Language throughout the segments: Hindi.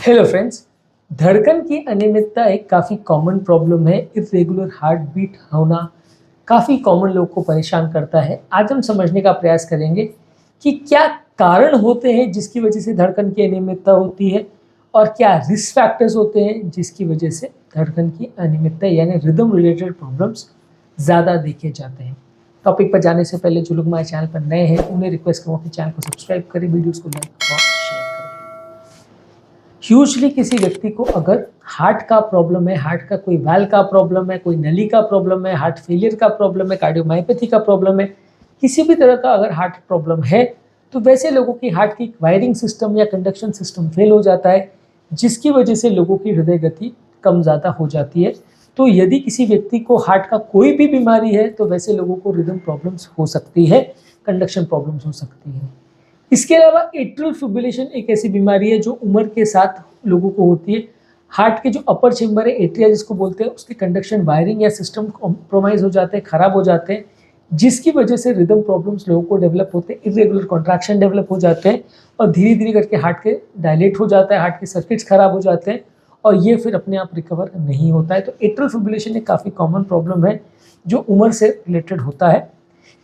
हेलो फ्रेंड्स, धड़कन की अनियमितता एक काफ़ी कॉमन प्रॉब्लम है। इरेगुलर हार्ट बीट होना काफ़ी कॉमन लोग को परेशान करता है। आज हम समझने का प्रयास करेंगे कि क्या कारण होते हैं जिसकी वजह से धड़कन की अनियमितता होती है और क्या रिस्क फैक्टर्स होते हैं जिसकी वजह से धड़कन की अनियमितता यानी रिदम रिलेटेड प्रॉब्लम्स ज़्यादा देखे जाते हैं। टॉपिक पर जाने से पहले जो लोग हमारे चैनल पर नए हैं उन्हें रिक्वेस्ट करूँगा कि चैनल को सब्सक्राइब करें, वीडियोज़ को लाइक और शेयर करें। ह्यूजली किसी व्यक्ति को अगर हार्ट का प्रॉब्लम है, हार्ट का कोई वाल्व का प्रॉब्लम है, कोई नली का प्रॉब्लम है, हार्ट फेलियर का प्रॉब्लम है, कार्डियोमायोपैथी का प्रॉब्लम है, किसी भी तरह का अगर हार्ट प्रॉब्लम है तो वैसे लोगों की हार्ट की वायरिंग सिस्टम या कंडक्शन सिस्टम फेल हो जाता है, जिसकी वजह से लोगों की हृदय गति कम ज़्यादा हो जाती है। तो यदि किसी व्यक्ति को हार्ट का कोई भी बीमारी है तो वैसे लोगों को रिदम प्रॉब्लम्स हो सकती है, कंडक्शन प्रॉब्लम्स हो सकती है। इसके अलावा एट्रियल फिब्रिलेशन एक ऐसी बीमारी है जो उम्र के साथ लोगों को होती है। हार्ट के जो अपर चेम्बर है, एट्रिया जिसको बोलते हैं, उसके कंडक्शन वायरिंग या सिस्टम कॉम्प्रोमाइज हो जाते हैं, खराब हो जाते हैं, जिसकी वजह से रिदम प्रॉब्लम्स लोगों को डेवलप होते हैं, इरेगुलर कॉन्ट्रैक्शन डेवलप हो जाते हैं और धीरे धीरे करके हार्ट के डायलेट हो जाता है, हार्ट के सर्किट्स खराब हो जाते हैं और ये फिर अपने आप रिकवर नहीं होता है। तो एट्रियल फिब्रिलेशन एक काफ़ी कॉमन प्रॉब्लम है जो उम्र से रिलेटेड होता है।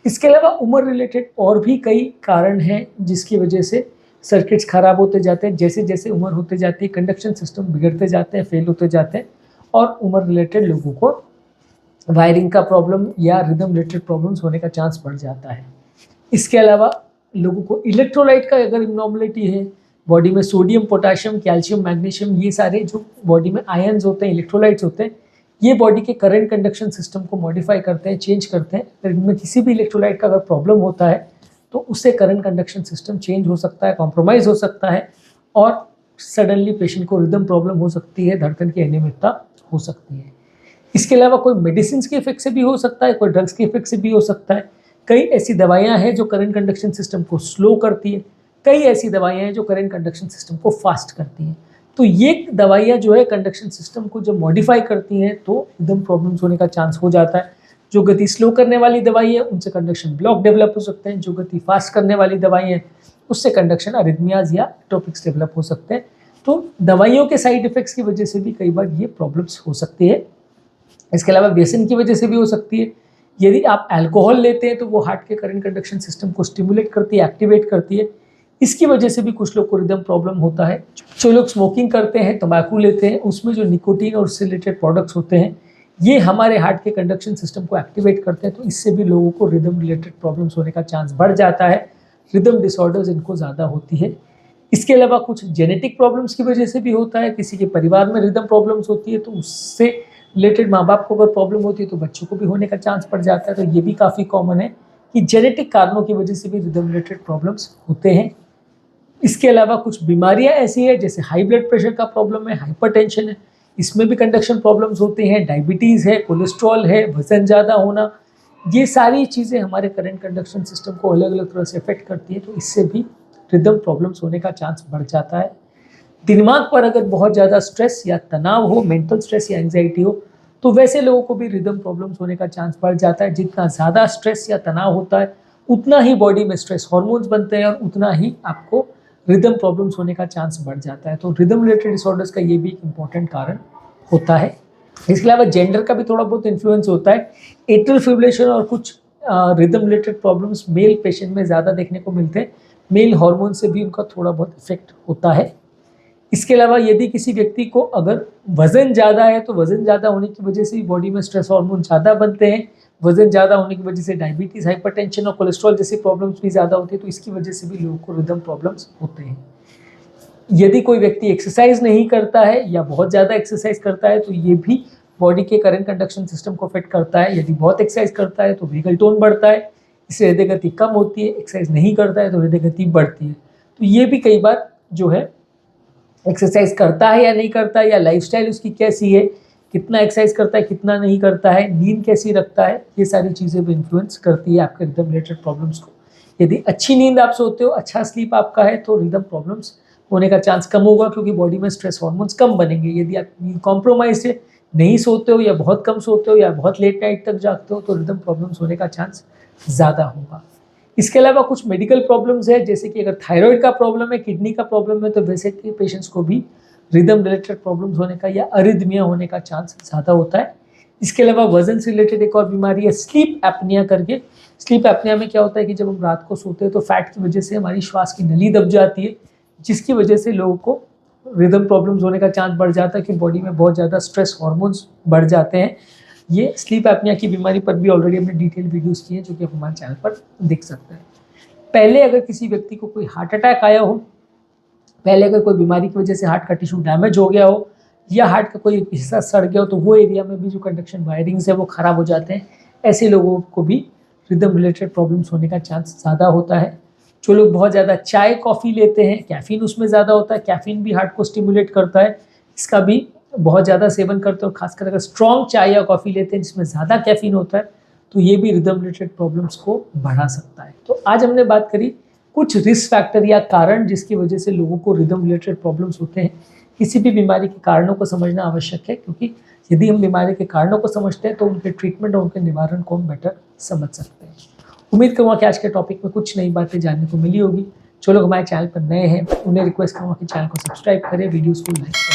इसके अलावा उम्र रिलेटेड और भी कई कारण हैं जिसकी वजह से सर्किट्स खराब होते जाते हैं। जैसे जैसे उम्र होते जाती है कंडक्शन सिस्टम बिगड़ते जाते हैं, फेल होते जाते हैं और उम्र रिलेटेड लोगों को वायरिंग का प्रॉब्लम या रिदम रिलेटेड प्रॉब्लम्स होने का चांस बढ़ जाता है। इसके अलावा लोगों को इलेक्ट्रोलाइट का अगर इनॉर्मलिटी है, बॉडी में सोडियम, पोटाशियम, कैल्शियम, मैग्नीशियम, ये सारे जो बॉडी में आयन्स होते हैं, इलेक्ट्रोलाइट्स होते हैं, ये बॉडी के करंट कंडक्शन सिस्टम को मॉडिफाई करते हैं, चेंज करते हैं। अगर इनमें किसी भी इलेक्ट्रोलाइट का अगर प्रॉब्लम होता है तो उससे करंट कंडक्शन सिस्टम चेंज हो सकता है, कॉम्प्रोमाइज़ हो सकता है और सडनली पेशेंट को रिदम प्रॉब्लम हो सकती है, धड़कन की अनियमितता हो सकती है। इसके अलावा कोई मेडिसिन के इफेक्ट से भी हो सकता है, कोई ड्रग्स के इफेक्ट से भी हो सकता है। कई ऐसी दवाइयाँ हैं जो करंट कंडक्शन सिस्टम को स्लो करती है, कई ऐसी दवाइयाँ हैं जो करंट कंडक्शन सिस्टम को फास्ट करती हैं। तो ये दवाइयाँ जो है कंडक्शन सिस्टम को जब मॉडिफाई करती हैं तो रिदम प्रॉब्लम्स होने का चांस हो जाता है। जो गति स्लो करने वाली दवाई है उनसे कंडक्शन ब्लॉक डेवलप हो सकते हैं, जो गति फास्ट करने वाली दवाई है उससे कंडक्शन अरिथमियाज या टॉपिक्स डेवलप हो सकते हैं। तो दवाइयों के साइड इफेक्ट्स की वजह से भी कई बार ये प्रॉब्लम्स हो सकती है। इसके अलावा व्यसन की वजह से भी हो सकती है। यदि आप अल्कोहल लेते हैं तो वो हार्ट के करंट कंडक्शन सिस्टम को स्टिमुलेट करती है, एक्टिवेट करती है, इसकी वजह से भी कुछ लोग को रिदम प्रॉब्लम होता है। जो लोग स्मोकिंग करते हैं, तंबाकू लेते हैं, उसमें जो निकोटीन और उससे रिलेटेड प्रोडक्ट्स होते हैं ये हमारे हार्ट के कंडक्शन सिस्टम को एक्टिवेट करते हैं, तो इससे भी लोगों को रिदम रिलेटेड प्रॉब्लम्स होने का चांस बढ़ जाता है। रिदम डिसऑर्डर्स इनको ज़्यादा होती है। इसके अलावा कुछ जेनेटिक प्रॉब्लम्स की वजह से भी होता है। किसी के परिवार में रिदम प्रॉब्लम्स होती है तो उससे रिलेटेड माँ बाप को अगर प्रॉब्लम होती है तो बच्चों को भी होने का चांस बढ़ जाता है। तो ये भी काफ़ी कॉमन है कि जेनेटिक कारणों की वजह से भी रिदम रिलेटेड प्रॉब्लम्स होते हैं। इसके अलावा कुछ बीमारियां ऐसी है जैसे हाई ब्लड प्रेशर का प्रॉब्लम है, हाइपरटेंशन है, इसमें भी कंडक्शन प्रॉब्लम्स होते हैं, डायबिटीज़ है, कोलेस्ट्रॉल है, वजन ज़्यादा होना, ये सारी चीज़ें हमारे करंट कंडक्शन सिस्टम को अलग अलग तरह से अफेक्ट करती है। तो इससे भी रिदम प्रॉब्लम्स होने का चांस बढ़ जाता है। दिमाग पर अगर बहुत ज़्यादा स्ट्रेस या तनाव हो, मेंटल स्ट्रेस या एंग्जाइटी हो, तो वैसे लोगों को भी रिदम प्रॉब्लम्स होने का चांस बढ़ जाता है। जितना ज़्यादा स्ट्रेस या तनाव होता है उतना ही बॉडी में स्ट्रेस हार्मोन्स बनते हैं और उतना ही आपको रिदम प्रॉब्लम्स होने का चांस बढ़ जाता है। तो रिदम रिलेटेड डिसऑर्डर्स का ये भी एक इम्पॉर्टेंट कारण होता है। इसके अलावा जेंडर का भी थोड़ा बहुत इन्फ्लुएंस होता है। एट्रियल फिब्रिलेशन और कुछ rhythm related problems male patient में ज़्यादा देखने को मिलते हैं। मेल हार्मोन से भी उनका थोड़ा बहुत इफेक्ट होता है। इसके अलावा यदि किसी व्यक्ति को अगर वज़न ज़्यादा है तो वज़न ज़्यादा होने की वजह से बॉडी में स्ट्रेस हार्मोन ज़्यादा बनते हैं। वज़न ज़्यादा होने की वजह से डायबिटीज़, हाइपरटेंशन और कोलेस्ट्रॉल जैसी प्रॉब्लम्स भी ज़्यादा होती है। तो इसकी वजह से भी लोगों को रिदम प्रॉब्लम्स होते हैं। यदि कोई व्यक्ति एक्सरसाइज नहीं करता है या बहुत ज़्यादा एक्सरसाइज करता है तो ये भी बॉडी के करंट कंडक्शन सिस्टम को अफेक्ट करता है। यदि बहुत एक्सरसाइज करता है तो वेगल टोन बढ़ता है, इससे हृदय गति कम होती है। एक्सरसाइज नहीं करता है तो हृदय गति बढ़ती है। तो ये भी कई बार जो है एक्सरसाइज करता है या नहीं करता है, या लाइफस्टाइल उसकी कैसी है, कितना एक्सरसाइज करता है, कितना नहीं करता है, नींद कैसी रखता है, ये सारी चीज़ें भी इन्फ्लुएंस करती है आपके रिदम रिलेटेड प्रॉब्लम्स को। यदि अच्छी नींद आप सोते हो, अच्छा स्लीप आपका है, तो रिदम प्रॉब्लम्स होने का चांस कम होगा क्योंकि बॉडी में स्ट्रेस हार्मोन्स कम बनेंगे। यदि आप नींद कॉम्प्रोमाइज है, नहीं सोते हो या बहुत कम सोते हो या बहुत लेट नाइट तक जागते हो, तो रिदम प्रॉब्लम्स होने का चांस ज़्यादा होगा। इसके अलावा कुछ मेडिकल प्रॉब्लम्स है, जैसे कि अगर थायराइड का प्रॉब्लम है, किडनी का प्रॉब्लम है, तो वैसे के पेशेंट्स को भी रिदम रिलेटेड प्रॉब्लम्स होने का या अरिदमिया होने का चांस ज़्यादा होता है। इसके अलावा वजन से रिलेटेड एक और बीमारी है स्लीप एपनिया करके। स्लीप एपनिया में क्या होता है कि जब हम रात को सोते हैं तो फैट की वजह से हमारी श्वास की नली दब जाती है, जिसकी वजह से लोगों को रिदम प्रॉब्लम्स होने का चांस बढ़ जाता है कि बॉडी में बहुत ज़्यादा स्ट्रेस हार्मोन्स बढ़ जाते हैं। ये स्लीप एपनिया की बीमारी पर भी ऑलरेडी हमने डिटेल वीडियोस किए हैं, जो कि आप हमारे चैनल पर देख सकते हैं। पहले अगर किसी व्यक्ति को कोई हार्ट अटैक आया हो, पहले अगर कोई बीमारी की वजह से हार्ट का टिश्यू डैमेज हो गया हो या हार्ट का कोई हिस्सा सड़ गया हो, तो वो एरिया में भी जो कंडक्शन वायरिंग्स है वो ख़राब हो जाते हैं। ऐसे लोगों को भी रिदम रिलेटेड प्रॉब्लम्स होने का चांस ज़्यादा होता है। जो लोग बहुत ज़्यादा चाय कॉफ़ी लेते हैं, कैफ़ीन उसमें ज़्यादा होता है, कैफ़ीन भी हार्ट को स्टिमुलेट करता है, इसका भी बहुत ज़्यादा सेवन करते हो, खासकर अगर स्ट्रॉन्ग चाय या कॉफ़ी लेते हैं जिसमें ज़्यादा कैफ़ीन होता है, तो ये भी रिदम रिलेटेड प्रॉब्लम्स को बढ़ा सकता है। तो आज हमने बात करी कुछ रिस्क फैक्टर या कारण जिसकी वजह से लोगों को रिदम रिलेटेड प्रॉब्लम्स होते हैं। किसी भी बीमारी के कारणों को समझना आवश्यक है, क्योंकि यदि हम बीमारी के कारणों को समझते हैं तो उनके ट्रीटमेंट और उनके निवारण को हम बेटर समझ सकते हैं। उम्मीद करूँगा कि आज के टॉपिक में कुछ नई बातें जानने को मिली होगी। जो लोग हमारे चैनल पर नए हैं उन्हें रिक्वेस्ट करूँगा कि चैनल को सब्सक्राइब करें, वीडियोज़ को लाइक करें।